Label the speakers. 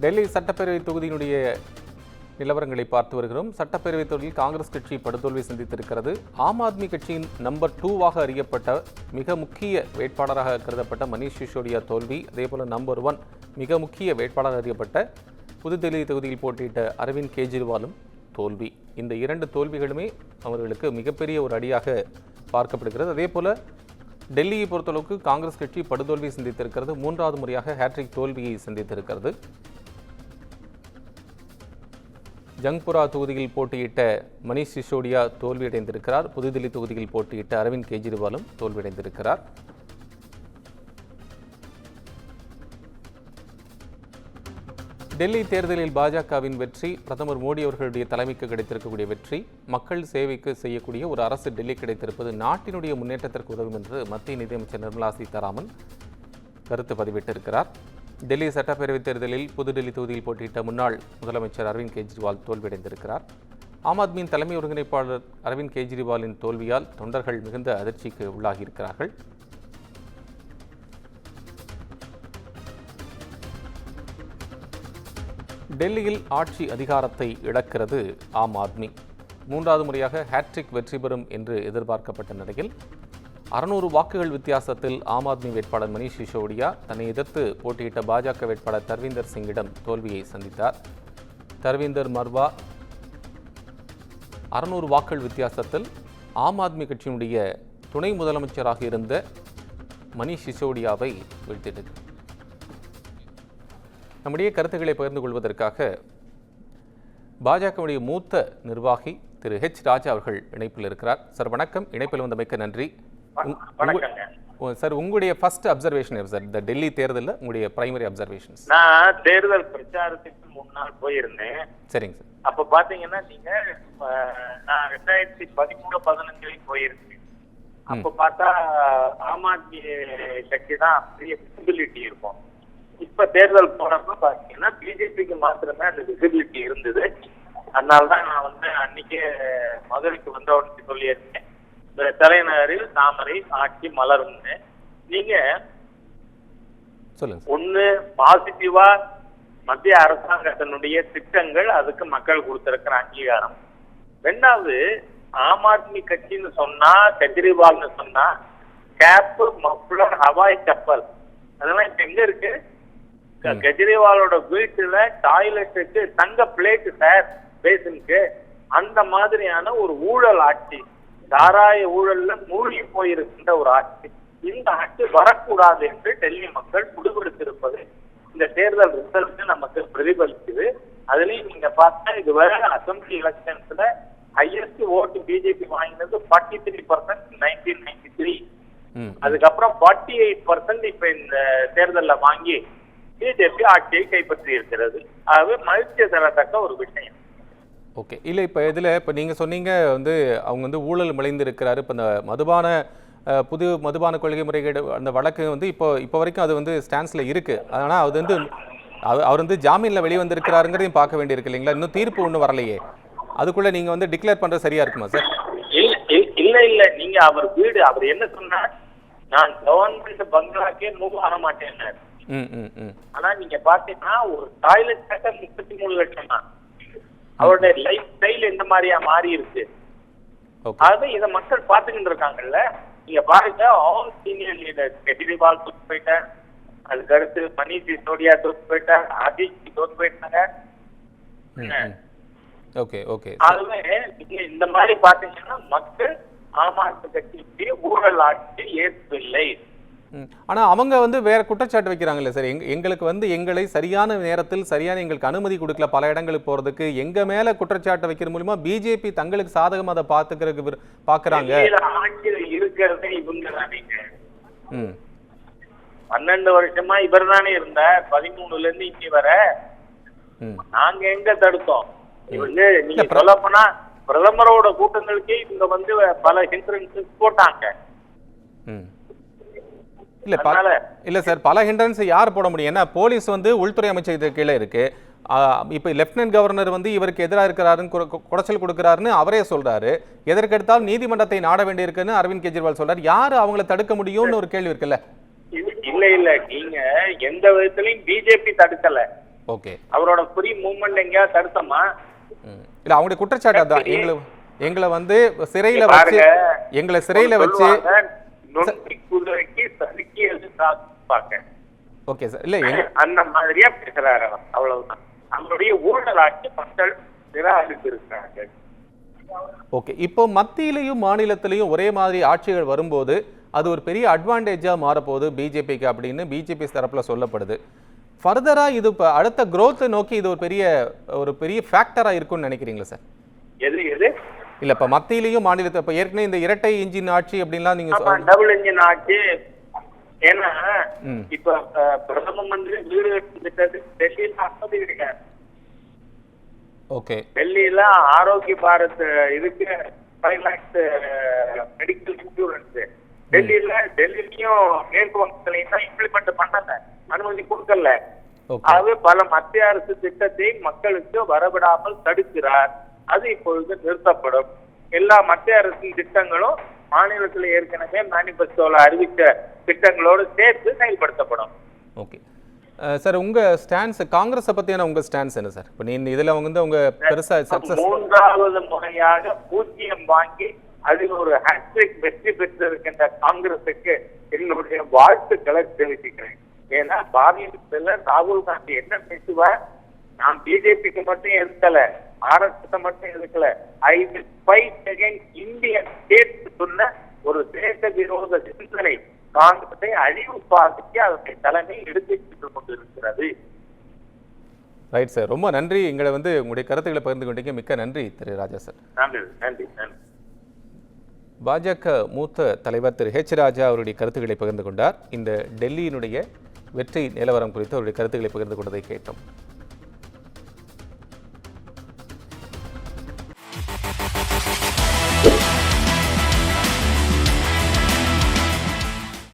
Speaker 1: டெல்லி சட்டப்பேரவை தொகுதியினுடைய நிலவரங்களை பார்த்து வருகிறோம். சட்டப்பேரவை தொகுதியில் காங்கிரஸ் கட்சி படுதோல்வி சந்தித்திருக்கிறது. ஆம் ஆத்மி கட்சியின் நம்பர் 2வாக அறியப்பட்ட மிக முக்கிய வேட்பாளராக கருதப்பட்ட மணீஷ் சிசோடியா தோல்வி. அதேபோல நம்பர் 1 மிக முக்கிய வேட்பாளராக அறியப்பட்ட புதுதில்லி தொகுதியில் போட்டியிட்ட அரவிந்த் கெஜ்ரிவாலும் தோல்வி. இந்த 2 தோல்விகளுமே அவர்களுக்கு மிகப்பெரிய ஒரு அடியாக பார்க்கப்படுகிறது. அதேபோல டெல்லியை பொறுத்தளவுக்கு காங்கிரஸ் கட்சி படுதோல்வி சந்தித்திருக்கிறது. 3வது முறையாக ஹேட்ரிக் தோல்வியை சந்தித்திருக்கிறது. ஜங்புரா தொகுதியில் போட்டியிட்ட மணீஷ் சிசோடியா தோல்வியடைந்திருக்கிறார். புதுதில்லி தொகுதியில் போட்டியிட்ட அரவிந்த் கெஜ்ரிவாலும் தோல்வியடைந்திருக்கிறார். டெல்லி தேர்தலில் பாஜகவின் வெற்றி, பிரதமர் மோடி அவர்களுடைய தலைமைக்கு கிடைத்திருக்கக்கூடிய வெற்றி, மக்கள் சேவைக்கு செய்யக்கூடிய ஒரு அரசு டெல்லி கிடைத்திருப்பது நாட்டினுடைய முன்னேற்றத்திற்கு உதவும் என்று மத்திய நிதியமைச்சர் நிர்மலா சீதாராமன் கருத்து பதிவிட்டிருக்கிறார். டெல்லி சட்டப்பேரவைத் தேர்தலில் புதுடெல்லி தொகுதியில் போட்டியிட்ட முன்னாள் முதலமைச்சர் அரவிந்த் கெஜ்ரிவால் தோல்வியடைந்திருக்கிறார். ஆம் ஆத்மியின் தலைமை ஒருங்கிணைப்பாளர் அரவிந்த் கெஜ்ரிவாலின் தோல்வியால் தொண்டர்கள் மிகுந்த அதிர்ச்சிக்கு உள்ளாகியிருக்கிறார்கள். டெல்லியில் ஆட்சி அதிகாரத்தை இழக்கிறது ஆம் ஆத்மி. 3வது முறையாக ஹேட்ரிக் வெற்றி பெறும் என்று எதிர்பார்க்கப்பட்ட நிலையில் 600 வாக்குகள் வித்தியாசத்தில் ஆம் ஆத்மி வேட்பாளர் மணீஷ் சிசோடியா தன்னை எதிர்த்து போட்டியிட்ட பாஜக வேட்பாளர் தர்வீந்தர் சிங்கிடம் தோல்வியை சந்தித்தார். தர்வீந்தர் மர்வா 600 வாக்குகள் வித்தியாசத்தில் ஆம் ஆத்மி கட்சியினுடைய துணை முதலமைச்சராக இருந்த மணீஷ் சிசோடியாவை வீழ்த்தியது. நம்முடைய கருத்துக்களை பகிர்ந்து கொள்வதற்காக பாஜகவுடைய மூத்த நிர்வாகி திரு ஹெச் ராஜா அவர்கள் இணைப்பில் இருக்கிறார். சார் வணக்கம், இணைப்பில் வந்தமைக்க நன்றி. சார், உங்களுடைய ஃபர்ஸ்ட் அப்சர்வேஷன் சார் இந்த டெல்லி தேர்தலில் உங்களுடைய பிரைமரி அப்சர்வேஷன்ஸ்.
Speaker 2: நான் தேர்தல் பிரச்சாரத்துக்கு முன்னாள் போயிருந்தேன்.
Speaker 1: சரிங்க சார்.
Speaker 2: அப்ப பாத்தீங்கன்னா நீங்க நான் 2013-15 போயிருக்கேன். அப்ப பார்த்தா ஆம் ஆத்மி கட்சி தான் பெரிய விசிபிலிட்டி இருக்கும். இப்ப தேர்தல் போனப்ப பாத்தீங்கன்னா பிஜேபிக்கு மாத்திரமே அந்த விசிபிலிட்டி இருந்தது. அதனாலதான் நான் அன்னைக்கே மதுரைக்கு வந்தவனுக்கு சொல்லியிருந்தேன், தலைநகரில் தாமரை ஆட்சி மலரும்னு. நீங்க
Speaker 1: சொல்லுங்க.
Speaker 2: ஒண்ணு பாசிட்டிவா மத்திய அரசாங்கத்தினுடைய திட்டங்கள், அதுக்கு மக்கள் கொடுத்திருக்கிற அங்கீகாரம். 2வது ஆம் ஆத்மி கட்சின்னு சொன்னா, கெஜ்ரிவால்னு சொன்னா கேப், மஃப்ளர், ஹவாய் கப்பல் அதெல்லாம் இப்ப எங்க இருக்கு? கெஜ்ரிவாலோட வீட்டுல டாய்லெட்டுக்கு தங்க பிளேட் சார் பேசனுக்கு. அந்த மாதிரியான ஒரு ஊழல் ஆட்சி, சாராய ஊழல்ல மூழ்கி போயிருக்கின்ற ஒரு ஆட்சி. இந்த ஆட்சி வரக்கூடாது என்று டெல்லி மக்கள் முடிவெடுத்திருப்பது இந்த தேர்தல் ரிசல்ட் நமக்கு பிரதிபலிக்குது. அதுலயும் நீங்க பார்த்தா இது வேற அசம்பிளி எலெக்ஷன்ஸ்ல ஹையஸ்ட் ஓட்டு பிஜேபி வாங்கினது 43% 1993. அதுக்கப்புறம் 48% இப்ப இந்த தேர்தல்ல வாங்கி பிஜேபி ஆட்சியை கைப்பற்றி இருக்கிறது. அது மகிழ்ச்சி தரத்தக்க ஒரு விஷயம்.
Speaker 1: ஓகே, இல்லை இப்போ இதில் இப்போ நீங்கள் சொன்னீங்க அவங்க ஊழல் விளைந்திருக்கிறாரு. இப்போ இந்த புது மதுபான கொள்கை முறைகேடு அந்த வழக்கு இப்போ வரைக்கும் அது ஸ்டான்ஸில் இருக்குது. ஆனால் அது அவர் ஜாமீனில் வெளிவந்திருக்கிறாருங்கிறதையும் பார்க்க வேண்டியிருக்கு இல்லைங்களா? இன்னும் தீர்ப்பு ஒன்றும் வரலையே, அதுக்குள்ளே நீங்கள் டிக்ளேர் பண்ணுறது சரியா இருக்குமா சார்?
Speaker 2: இல்ல நீங்க அவர் வீடு அவர் என்ன சொன்னார், நான் கவர்மெண்ட் பங்களாக்கே மூவ் ஆக மாட்டேன். ஆனா நீங்க பாத்தீங்கன்னா ஒரு டாய்லெட் கட்ட 33 லட்சம் தான். அவருடைய லைஃப் ஸ்டைல் எந்த மாதிரியா மாறி இருக்கு. அது இத மக்கள் பாத்துக்கிட்டு இருக்காங்கல்ல. நீங்க பாருங்க, ஆல் சீனியர் லீடர் கெஜ்ரிவால் தோத்து போயிட்டார், அதுக்கு அடுத்து மணீஷ் சிசோடியா தோத்து போயிட்டார், ஆதித்ய தோத்து போயிட்டாங்க. அதுவே நீங்க இந்த மாதிரி பாத்தீங்கன்னா மக்கள் ஆம் ஆத்மி கட்சிக்கு ஊழல் ஆட்சி ஏற்பவில்லை.
Speaker 1: ஆனா அவங்க வேற குற்றச்சாட்டு வைக்கிறாங்கல்ல சார், எங்களுக்கு எங்களை சரியான நேரத்தில் சரியான எங்களுக்கு அனுமதி கொடுக்கல பல இடங்களுக்கு போறதுக்கு, எங்க மேல குற்றச்சாட்டு வைக்கிற மூலமா பிஜேபி தங்களுக்கு சாதகமா அதை பாக்குறாங்க.
Speaker 2: ஆட்சியில் இருக்கிறதே இவங்க தானே. 12 வருஷமா இவர் தானே இருந்தார், 13ல இருந்து இங்க வர. நாங்க எங்க தடுத்தோம்? நீங்க சொல்ல போனா பிரதமரோட கூட்டங்களுக்கே இவங்க பல ஹிண்ட்ரன்ஸ் போட்டாங்க.
Speaker 1: இல்ல சார், பல ஹிண்ட்ரன்ஸ் யார் போட முடியும்? ஏன்னா போலீஸ் உள்துறை அமைச்சர் கீழே இருக்கு. இப்ப லெப்டினன்ட் கவர்னர் இவருக்கு எதிராக இருக்கிறாருன்னு குடைச்சல் கொடுக்கிறாருன்னு அவரே சொல்றாரு. எதற்கெடுத்தாலும் நீதிமன்றத்தை நாட வேண்டியிருக்குன்னு அரவிந்த் கெஜ்ரிவால் சொல்றாரு. யாரு அவங்களை தடுக்க முடியும்னு ஒரு கேள்வி இருக்குல்ல?
Speaker 2: இல்ல நீங்க எந்த விதத்திலையும் பிஜேபி தடுக்கல.
Speaker 1: ஓகே.
Speaker 2: அவரோட ஃப்ரீ மூவ்மெண்ட் எங்கேயாவது தடுத்தமா?
Speaker 1: இல்ல அவங்களுடைய குற்றச்சாட்டு அதான். எங்களை வந்து சிறையில வச்சு
Speaker 2: நொண்டி குதிரைக்கு சறுக்கி பாக்க.
Speaker 1: Okay sir. இல்ல
Speaker 2: அந்த மாதிரியா பேசுறாரு. அவ்வளவுதான். அவருடைய ஊழல் ஆட்சி மக்கள் நிராகரித்து இருக்கிறாங்க.
Speaker 1: ஓகே. இப்போ மத்தியிலையும் மாநிலத்திலையும் ஒரே மாதிரி ஆட்சிகள் வரும்போது அது ஒரு பெரிய அட்வான்டேஜா மாறப்போகுது பிஜேபிக்கு அப்படின்னு பிஜேபி தரப்புல சொல்லப்படுது. ஃபர்தரா இது இப்போ அடுத்த growth நோக்கி இது ஒரு பெரிய ஃபேக்டரா இருக்கும்னு நினைக்கிறீங்களா சார்?
Speaker 2: எது
Speaker 1: இல்ல இப்ப மத்தியிலையும் மாநிலத்தை இப்ப ஏற்கனவே இந்த இரட்டை இன்ஜின் ஆட்சி அப்படின்லாம் நீங்க
Speaker 2: டபுள் இன்ஜின் ஆட்சி. ஏன்னா இப்ப பிரதம மந்திரி வீடு திட்டது டெல்லியில அனுமதி கிடையாது.
Speaker 1: ஓகே.
Speaker 2: டெல்லியில ஆரோக்கிய பாரத் இதுக்கு 5 lakhs மெடிக்கல் இன்சூரன்ஸ் டெல்லியிலையும் மேற்கு வங்கத்திலையும் தான் இம்ப்ளிமெண்ட் பண்ணல, அனுமதி கொடுக்கல. ஆகவே பல மத்திய அரசு திட்டத்தை மக்களுக்கு வரவிடாமல் தடுக்கிறார். அது இப்பொழுது நிறுத்தப்படும். எல்லா மத்திய அரசின் திட்டங்களும் மாநிலத்தில் ஏற்கனவே மேனிபெஸ்டோல அறிவித்த திட்டங்களோடு சேர்த்து செயல்படுத்தப்படும்.
Speaker 1: ஓகே சார், உங்க ஸ்டான்ஸ் காங்கிரஸ் பத்தியான உங்க ஸ்டான்ஸ் என்ன சார்? இப்போ நீங்க இதுல வந்து உங்க பெருசா சக்சஸ்
Speaker 2: 3வது முறையாக 0 வாங்கி அதில் ஒரு ஹேட்ரிக் வெற்றி பெற்றிருக்கின்ற காங்கிரசுக்கு என்னுடைய வாழ்த்துக்களை தெரிவிக்கிறேன். ஏன்னா பாரதிய ராகுல் காந்தி என்ன பேசுவார், நான் பிஜேபிக்கு மட்டும் எதிர்க்கல, ஆர்எஸ்எஸ் மட்டும் எதிர்க்கல, I will fight against Indian state சொன்ன ஒரு தேச விரோத சிந்தனை காங்கிரஸை அழிவு பாதிக்கு அதனுடைய தலைமை எடுத்துச் கொண்டிருக்கிறது.
Speaker 1: ரைட் சார், ரொம்ப நன்றி. எங்களை வந்து உங்களுடைய கருத்துக்களை பகிர்ந்து கொண்டீங்க. மிக்க நன்றி திரு ராஜா சார்.
Speaker 2: நன்றி.
Speaker 1: பாஜக மூத்த தலைவர் திரு ஹெச் ராஜா அவருடைய கருத்துக்களை பகிர்ந்து கொண்டார். இந்த டெல்லியினுடைய வெற்றி நிலவரம் குறித்து அவருடைய கருத்துக்களை பகிர்ந்து கொண்டதை கேட்டோம்.